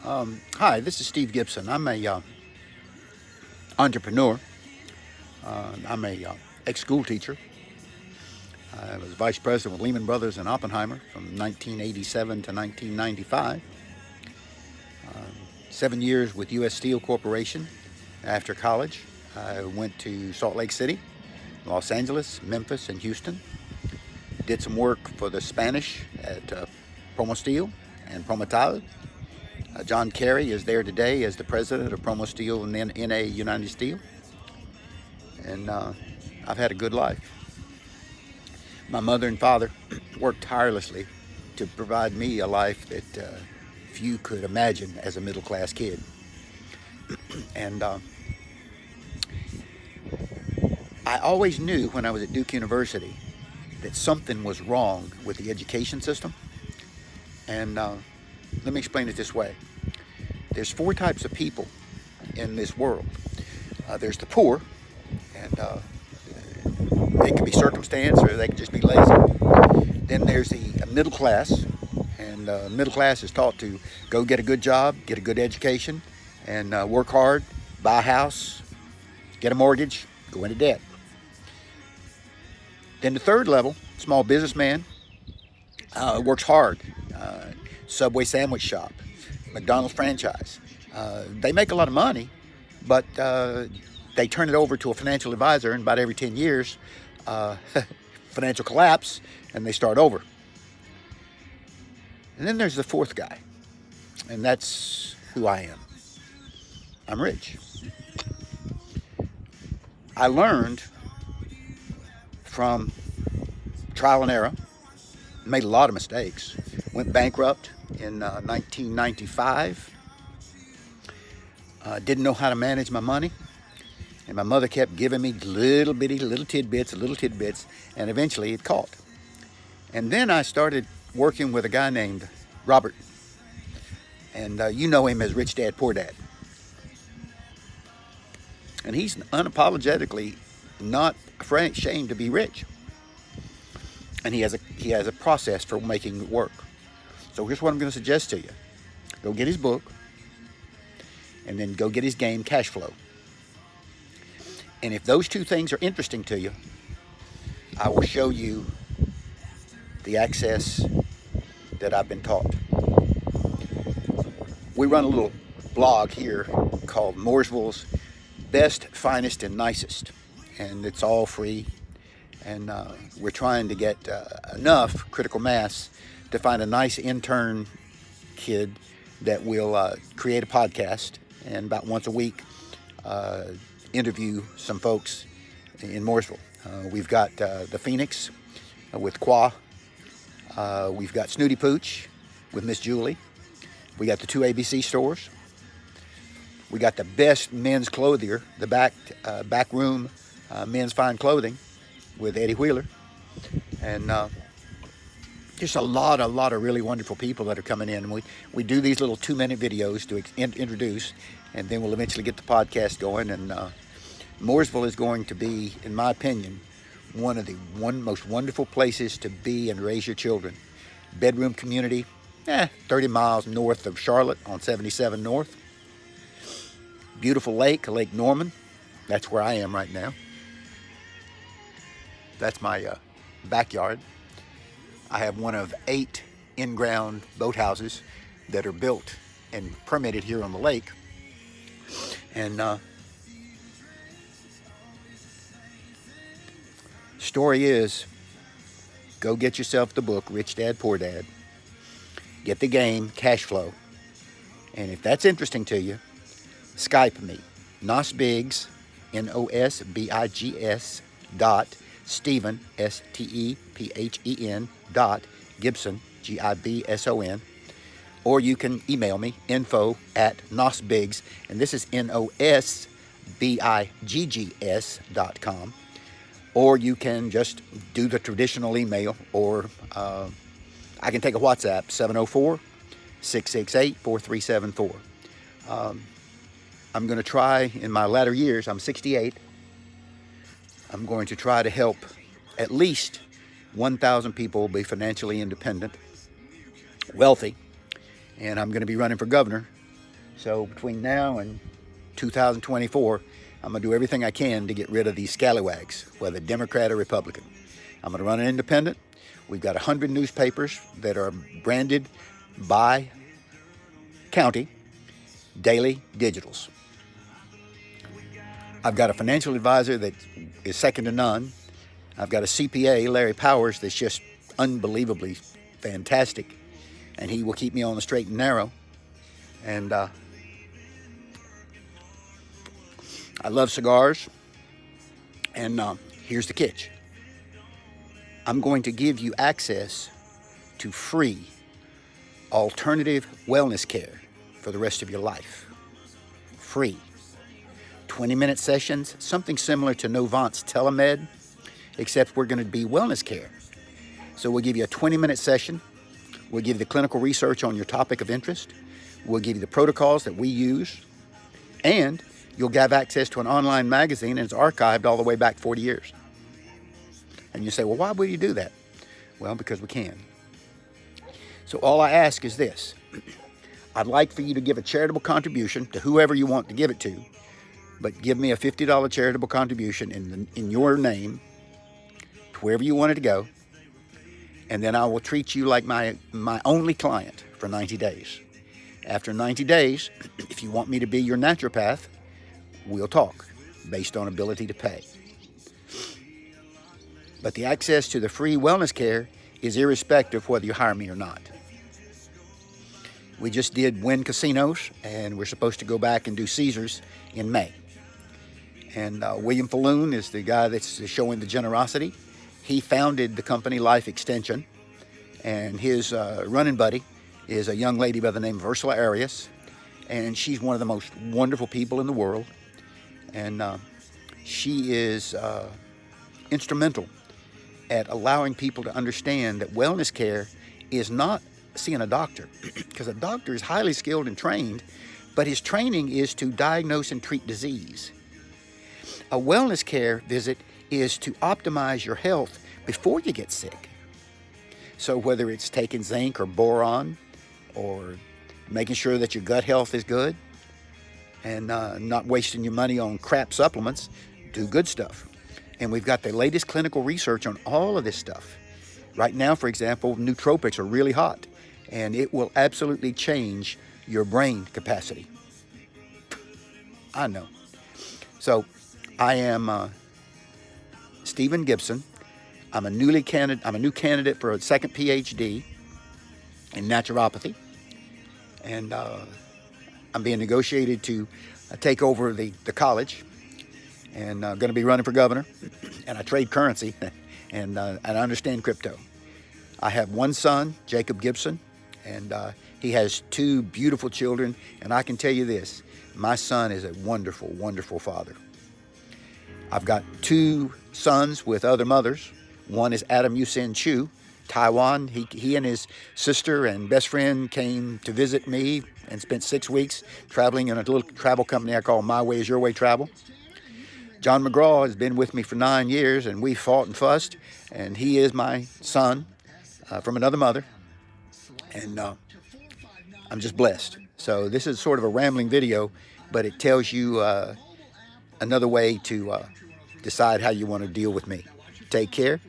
Hi, this is Steve Gibson. I'm a entrepreneur. I'm a ex-school teacher. I was vice president with Lehman Brothers and Oppenheimer from 1987 to 1995. 7 years with U.S. Steel Corporation. After college, I went to Salt Lake City, Los Angeles, Memphis, and Houston. Did some work for the Spanish at Promo Steel and Prometal. John Kerry is there today as the president of Promo Steel and NA United Steel. And I've had a good life. My mother and father worked tirelessly to provide me a life that few could imagine as a middle-class kid. And I always knew when I was at Duke University that something was wrong with the education system. And let me explain it this way. There's four types of people in this world. There's the poor, and they can be circumstance or they can just be lazy. Then there's the middle class, and middle class is taught to go get a good job, get a good education, and work hard, buy a house, get a mortgage, go into debt. Then the third level, small businessman, works hard, Subway sandwich shop, McDonald's franchise. They make a lot of money, but they turn it over to a financial advisor, and about every 10 years, financial collapse, and they start over. And then there's the fourth guy, and that's who I am. I'm rich. I learned from trial and error, made a lot of mistakes, went bankrupt in 1995, didn't know how to manage my money, and my mother kept giving me little tidbits, and eventually it caught. And then I started working with a guy named Robert, and you know him as Rich Dad, Poor Dad. And he's unapologetically not ashamed to be rich. And he has a process for making it work. So here's what I'm going to suggest to you. Go get his book, and then go get his game, Cash Flow. And if those two things are interesting to you, I will show you the access that I've been taught. We run a little blog here called Mooresville's Best, Finest, and Nicest. And it's all free. And we're trying to get enough critical mass to find a nice intern kid that will create a podcast and about once a week interview some folks in Mooresville. We've got the Phoenix with Qua. We've got Snooty Pooch with Miss Julie. We got the two ABC stores. We got the best men's clothier, the back room men's fine clothing with Eddie Wheeler. And just a lot of really wonderful people that are coming in. And we do these little 2-minute videos to introduce, and then we'll eventually get the podcast going. And Mooresville is going to be, in my opinion, one of the most wonderful places to be and raise your children. Bedroom community, 30 miles north of Charlotte on 77 North. Beautiful lake, Lake Norman. That's where I am right now. That's my backyard. I have one of 8 in-ground boathouses that are built and permitted here on the lake. And story is, go get yourself the book, Rich Dad, Poor Dad. Get the game, Cash Flow. And if that's interesting to you, Skype me, Nosbiggs, Nosbiggs, Stephen, Stephen, Gibson, Gibson. Or you can email me, info@Nosbiggs, and this is Nosbiggs.com. Or you can just do the traditional email, or I can take a WhatsApp, 704-668-4374. I'm going to try, in my latter years, I'm 68, I'm going to try to help at least 1,000 people be financially independent, wealthy, and I'm going to be running for governor. So between now and 2024, I'm going to do everything I can to get rid of these scallywags, whether Democrat or Republican. I'm going to run an independent. We've got 100 newspapers that are branded by county, daily digitals. I've got a financial advisor that is second to none. I've got a CPA, Larry Powers, that's just unbelievably fantastic, and he will keep me on the straight and narrow. And I love cigars, and here's the catch. I'm going to give you access to free alternative wellness care for the rest of your life. Free. 20-minute sessions, something similar to Novant's Telemed, except we're going to be wellness care. So we'll give you a 20-minute session. We'll give you the clinical research on your topic of interest. We'll give you the protocols that we use. And you'll have access to an online magazine, and it's archived all the way back 40 years. And you say, well, why would you do that? Well, because we can. So all I ask is this. I'd like for you to give a charitable contribution to whoever you want to give it to, but give me a $50 charitable contribution in your name to wherever you want it to go, and then I will treat you like my only client for 90 days. After 90 days, if you want me to be your naturopath, we'll talk based on ability to pay. But the access to the free wellness care is irrespective of whether you hire me or not. We just did Wynn Casinos, and we're supposed to go back and do Caesars in May. And William Falloon is the guy that's showing the generosity. He founded the company Life Extension, and his running buddy is a young lady by the name of Ursula Arias, and she's one of the most wonderful people in the world. And she is instrumental at allowing people to understand that wellness care is not seeing a doctor, because a doctor is highly skilled and trained, but his training is to diagnose and treat disease. A wellness care visit is to optimize your health before you get sick. So whether it's taking zinc or boron, or making sure that your gut health is good, and not wasting your money on crap supplements, do good stuff. And we've got the latest clinical research on all of this stuff. Right now, for example, nootropics are really hot, and it will absolutely change your brain capacity. I know. So I am Stephen Gibson. I'm a new candidate for a second PhD in naturopathy, and I'm being negotiated to take over the college, and I'm going to be running for governor. And I trade currency, and I understand crypto. I have one son, Jacob Gibson, and he has two beautiful children. And I can tell you this: my son is a wonderful, wonderful father. I've got two sons with other mothers. One is Adam Yusen Chu, Taiwan. He and his sister and best friend came to visit me and spent 6 weeks traveling in a little travel company I call My Way is Your Way Travel. John McGraw has been with me for 9 years, and we fought and fussed, and he is my son from another mother, and I'm just blessed. So this is sort of a rambling video, but it tells you another way to decide how you want to deal with me. Take care.